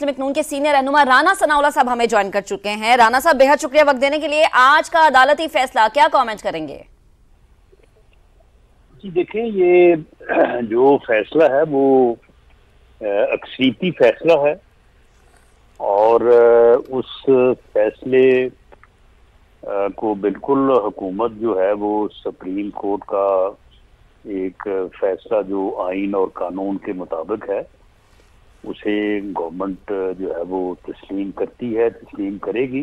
नून के सीनियर रहनुमा राना सनाउल्लाह साहब हमें ज्वाइन कर चुके हैं। राना साहब, बेहद शुक्रिया वक्त देने के लिए। आज का अदालती फैसला क्या कमेंट करेंगे? जी देखें, ये जो फैसला है वो अक्सरीती फैसला है और उस फैसले को बिल्कुल हुकूमत जो है वो सुप्रीम कोर्ट का एक फैसला जो आइन और कानून के मुताबिक है उसे गवर्नमेंट जो है वो तस्लीम करती है, तस्लीम करेगी।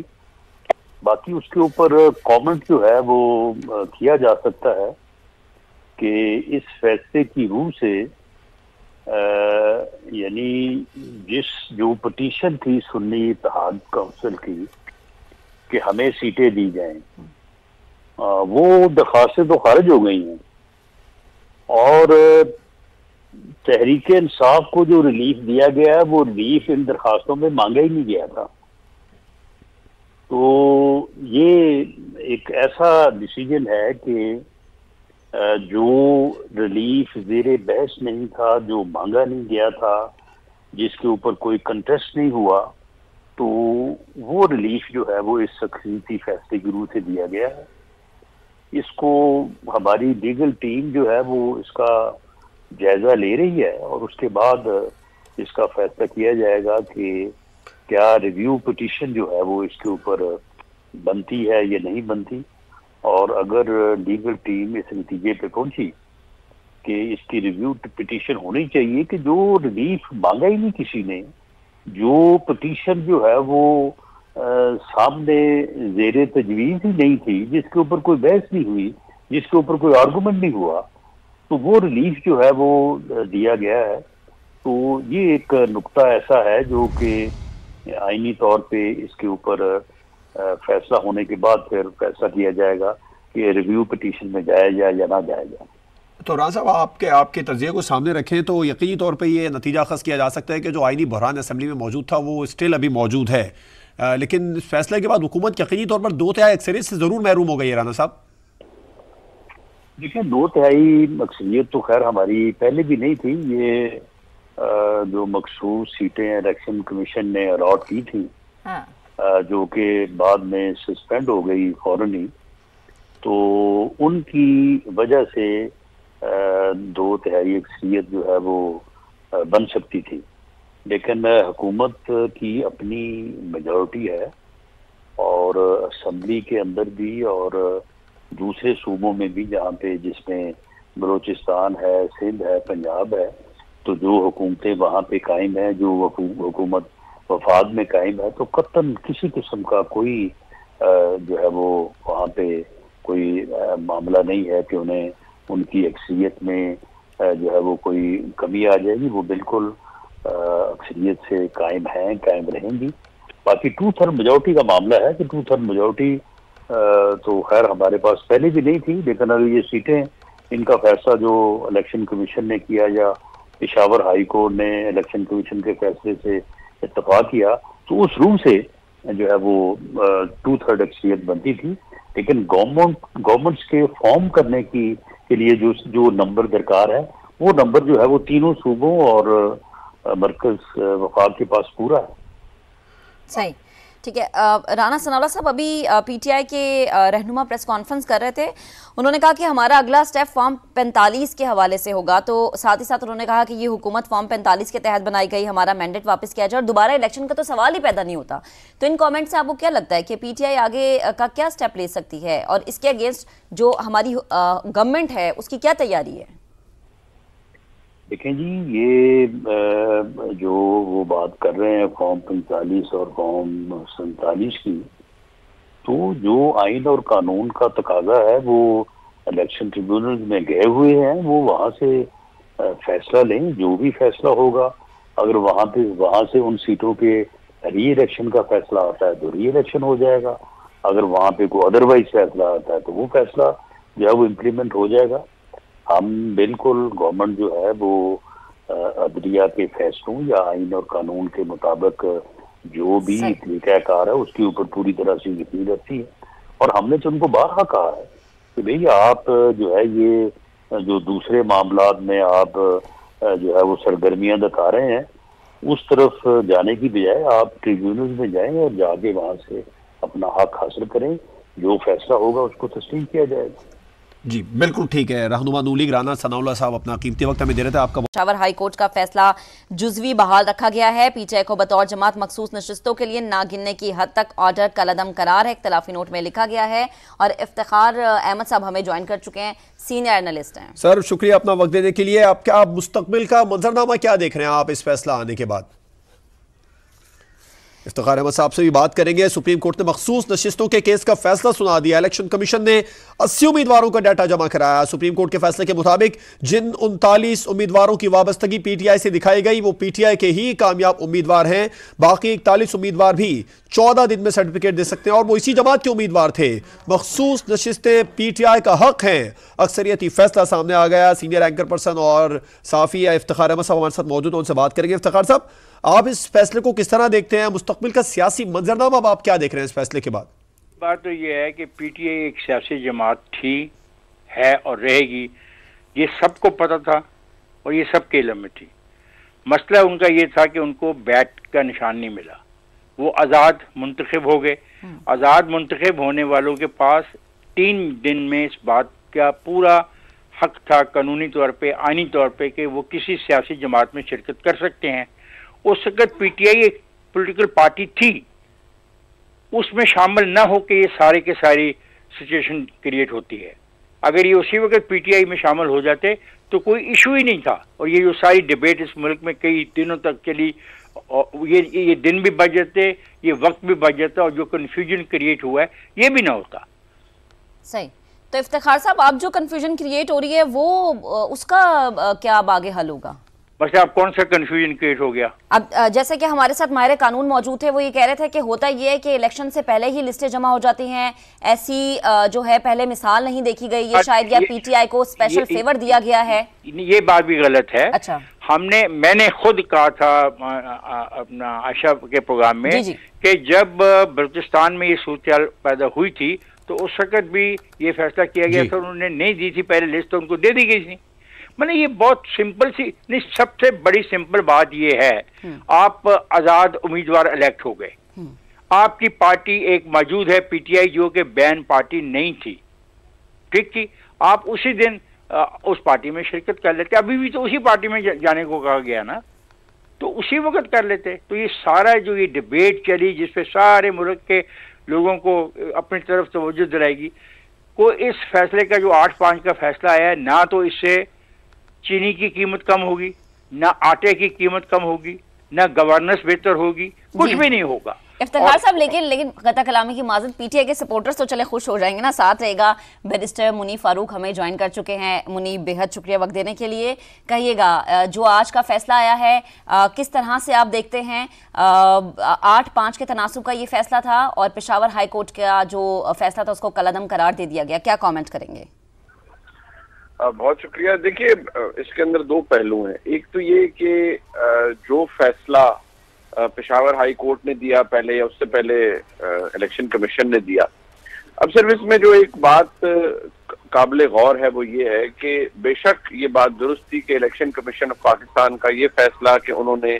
बाकी उसके ऊपर कमेंट जो है वो किया जा सकता है कि इस फैसले की रूह से यानी जो पिटीशन थी सुन्नी इत्तेहाद काउंसिल की कि हमें सीटें दी जाएं, वो दरखास्तें तो खारिज हो गई हैं और तहरीक इंसाफ को जो रिलीफ दिया गया है वो रिलीफ इन दरखास्तों में मांगा ही नहीं गया था। तो ये एक ऐसा डिसीजन है कि जो रिलीफ ज़ेरे बहस नहीं था, जो मांगा नहीं गया था, जिसके ऊपर कोई कंटेस्ट नहीं हुआ, तो वो रिलीफ जो है वो इस अक्सरीती फैसले की रूह से दिया गया है। इसको हमारी लीगल टीम जो है वो इसका जायजा ले रही है और उसके बाद इसका फैसला किया जाएगा कि क्या रिव्यू पिटीशन जो है वो इसके ऊपर बनती है या नहीं बनती। और अगर लीगल टीम इस नतीजे पे पहुंची कि इसकी रिव्यू पिटीशन होनी चाहिए कि जो रिलीफ मांगा ही नहीं किसी ने, जो पिटीशन जो है वो सामने ज़ेरे तजवीज़ ही नहीं थी, जिसके ऊपर कोई बहस नहीं हुई, जिसके ऊपर कोई आर्गूमेंट नहीं हुआ, तो वो रिलीफ जो है वो दिया गया है। तो ये एक नुक्ता ऐसा है जो कि आईनी तौर पे इसके ऊपर फैसला होने के बाद फिर फैसला किया जाएगा कि रिव्यू पिटीशन में जाया जाए या ना जाया जाए। तो राना साहब, आपके तज्ज़िये को सामने रखें तो यकीनी तौर पे ये नतीजा ख़ास किया जा सकता है कि जो आईनी बहरान असेंबली में मौजूद था वो स्टिल अभी मौजूद है, लेकिन इस फैसले के बाद हुकूमत यकीनी तौर पर 2/3 अक्सरियत से ज़रूर महरूम हो गई है। राना साहब देखिए, 2/3 अक्सरियत तो खैर हमारी पहले भी नहीं थी। ये जो मखसूस सीटें इलेक्शन कमीशन ने अलॉट की थी, जो कि बाद में सस्पेंड हो गई फौरन ही, तो उनकी वजह से 2/3 अक्सरियत जो है वो बन सकती थी। लेकिन हुकूमत की अपनी मेजॉरिटी है और असम्बली के अंदर भी और दूसरे सूबों में भी, जहाँ पे जिसमें बलूचिस्तान है, सिंध है, पंजाब है, तो जो हुकूमतें वहाँ पे कायम है, जो हुकूमत वफाद में कायम है, तो कतन किसी किस्म का कोई जो है वो वहाँ पे कोई मामला नहीं है कि उन्हें उनकी अक्सरियत में जो है वो कोई कमी आ जाएगी। वो बिल्कुल अक्सरियत से कायम हैं, कायम रहेंगी। बाकी 2/3 मेजॉरिटी का मामला है कि 2/3 मेजॉरिटी तो खैर हमारे पास पहले भी नहीं थी, लेकिन अगर ये सीटें, इनका फैसला जो इलेक्शन कमीशन ने किया या पेशावर हाई कोर्ट ने इलेक्शन कमीशन के फैसले से इत्तफाक किया, तो उस रूम से जो है वो 2/3 अक्सरियत बनती थी। लेकिन गवर्नमेंट्स के फॉर्म करने के लिए जो नंबर दरकार है, वो नंबर जो है वो तीनों सूबों और मरकज वफाक के पास पूरा है। सही, ठीक है। राना सनाउल्लाह साहब, अभी पीटीआई के रहनुमा प्रेस कॉन्फ्रेंस कर रहे थे। उन्होंने कहा कि हमारा अगला स्टेप फॉर्म 45 के हवाले से होगा, तो साथ ही साथ उन्होंने कहा कि ये हुकूमत फॉर्म 45 के तहत बनाई गई, हमारा मैंडेट वापस किया जाए और दोबारा इलेक्शन का तो सवाल ही पैदा नहीं होता। तो इन कमेंट से आपको क्या लगता है कि पीटीआई आगे का क्या स्टेप ले सकती है और इसके अगेंस्ट जो हमारी गवर्नमेंट है उसकी क्या तैयारी है? देखें जी, ये जो वो बात कर रहे हैं फॉर्म 45 और फॉर्म 47 की, तो जो आइन और कानून का तकाजा है वो इलेक्शन ट्रिब्यूनल में गए हुए हैं, वो वहाँ से फैसला लें। जो भी फैसला होगा, अगर वहाँ से उन सीटों के री इलेक्शन का फैसला आता है तो री इलेक्शन हो जाएगा। अगर वहाँ पे कोई अदरवाइज फैसला आता है तो वो फैसला जो है वो इम्प्लीमेंट हो जाएगा। हम बिल्कुल गवर्नमेंट जो है वो अदलिया के फैसलों या आइन और कानून के मुताबिक जो भी तरीक़ाकार है उसके ऊपर पूरी तरह से यकीन रखती है। और हमने तो उनको बारहा कहा है कि भाई आप जो है ये जो दूसरे मामलात में आप जो है वो सरगर्मियां दिखा रहे हैं, उस तरफ जाने की बजाय आप ट्रिब्यूनल में जाएं और जाके वहां से अपना हक हासिल करें। जो फैसला होगा उसको तस्लीम किया जाएगा। जी बिल्कुल ठीक है। रहनुमा नूर लीग राना सनाउल्लाह साहब अपना कीमती वक्त हमें दे रहे थे। आपका पेशावर हाई कोर्ट का फैसला जुजवी बहाल रखा गया है। पीटीआई को बतौर जमात मखसूस नशिस्तों के लिए ना गिनने की हद तक ऑर्डर कलअदम करार है, इख्तलाफी नोट में लिखा गया है। और इफ्तिखार अहमद साहब हमें ज्वाइन कर चुके हैं, सीनियर एनालिस्ट हैं। सर शुक्रिया अपना वक्त देने के लिए। आप क्या मुस्तकबिल का मंजरनामा क्या देख रहे हैं आप इस फैसला आने के बाद? इफ्तिखार अहमद साहब से भी बात करेंगे। सुप्रीम कोर्ट ने मखसूस नशिस्तों के केस का फैसला सुना दिया। इलेक्शन कमीशन ने 80 उम्मीदवारों का डाटा जमा कराया। सुप्रीम कोर्ट के फैसले के मुताबिक जिन 39 उम्मीदवारों की वाबस्तगी पीटीआई से दिखाई गई वो पीटीआई के ही कामयाब उम्मीदवार हैं। बाकी 41 उम्मीदवार भी 14 दिन में सर्टिफिकेट दे सकते हैं और वो इसी जमात के उम्मीदवार थे। मखसूस नशिस्तें पीटीआई का हक हैं। अक्सरियती फैसला सामने आ गया। सीनियर एंकर पर्सन और साफी इफ्तिखार अहमद साहब हमारे साथ मौजूद हैं, उनसे बात करेंगे। इफ्तिखार साहब, आप इस फैसले को किस तरह देखते हैं? मुस्तकबिल का सियासी मंजरनामा आप क्या देख रहे हैं इस फैसले के बाद? बात तो यह है कि पीटीआई एक सियासी जमात थी, है और रहेगी। ये सबको पता था और ये सबके इल्म में थी। मसला उनका ये था कि उनको बैट का निशान नहीं मिला। वो आज़ाद मुंतखब हो गए। आज़ाद मुंतखब होने वालों के पास 3 दिन में इस बात का पूरा हक था, कानूनी तौर पे, आईनी तौर पे, कि वो किसी सियासी जमात में शिरकत कर सकते हैं। उस वक्त पीटीआई एक पॉलिटिकल पार्टी थी, उसमें शामिल ना हो के ये सारे के सारी सिचुएशन क्रिएट होती है। अगर ये उसी वक्त पीटीआई में शामिल हो जाते तो कोई इशू ही नहीं था। और ये जो सारी डिबेट इस मुल्क में कई दिनों तक चली, और ये दिन भी बच जाते, ये वक्त भी बच जाता, और जो कन्फ्यूजन क्रिएट हुआ है ये भी ना होता। सही। तो इफ्तिखार साहब, आप जो कन्फ्यूजन क्रिएट हो रही है वो उसका क्या अब आगे हल होगा? बस आप कौन सा कंफ्यूजन क्रिएट हो गया? अब जैसे कि हमारे साथ माहिर कानून मौजूद थे, वो ये कह रहे थे कि होता ये है कि इलेक्शन से पहले ही लिस्टें जमा हो जाती हैं। ऐसी जो है पहले मिसाल नहीं देखी गई। ये शायद या पीटीआई को स्पेशल फेवर दिया गया है। ये बात भी गलत है। अच्छा, मैंने खुद कहा था अपना आशा के प्रोग्राम में कि जब बलूचिस्तान में ये सूरत पैदा हुई थी तो उस वक्त भी ये फैसला किया गया था, उन्होंने नहीं दी थी पहले लिस्ट, तो उनको दे दी गई थी। मैंने ये बहुत सिंपल सी नहीं, सबसे बड़ी सिंपल बात ये है, आप आजाद उम्मीदवार इलेक्ट हो गए, आपकी पार्टी एक मौजूद है पीटीआई जो कि बैन पार्टी नहीं थी, ठीक थी, आप उसी दिन उस पार्टी में शिरकत कर लेते। अभी भी तो उसी पार्टी में जाने को कहा गया ना, तो उसी वक्त कर लेते। तो ये सारा जो ये डिबेट चली जिसपे सारे मुल्क के लोगों को अपनी तरफ तवज्जो दिलाएगी, को इस फैसले का जो 8-5 का फैसला आया है, ना तो इससे चीनी की कीमत कम होगी, ना आटे की कीमत कम होगी, ना गवर्नेंस बेहतर होगी, कुछ भी नहीं होगा। इफ्तिखार साहब, लेकिन कता कलामी की माजरत, पीटीआई के सपोर्टर्स तो चले खुश हो जाएंगे ना, साथ रहेगा बैरिस्टर मुनीब फारूक हमें ज्वाइन कर चुके हैं। मुनीब, बेहद शुक्रिया वक्त देने के लिए। कहिएगा, जो आज का फैसला आया है किस तरह से आप देखते हैं? 8-5 के तनासुब का ये फैसला था और पेशावर हाई कोर्ट का जो फैसला था उसको कलअदम करार दे दिया गया, क्या कॉमेंट करेंगे? बहुत शुक्रिया। देखिए, इसके अंदर 2 पहलू हैं। एक तो ये कि जो फैसला पेशावर हाई कोर्ट ने दिया पहले या उससे पहले इलेक्शन कमीशन ने दिया, अब सिर्फ इसमें जो एक बात काबिल गौर है वो ये है कि बेशक ये बात दुरुस्त थी कि इलेक्शन कमीशन ऑफ पाकिस्तान का ये फैसला कि उन्होंने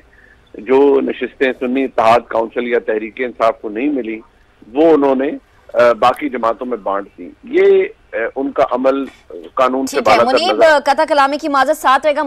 जो नशिस्तें सुन्नी इत्तेहाद काउंसिल या तहरीक इंसाफ को नहीं मिली वो उन्होंने बाकी जमातों में बांट दी। ये उनका अमल कानून से बाला तर नजर। मुनीब, कता कलामी की माजरत, साथ रहेगा।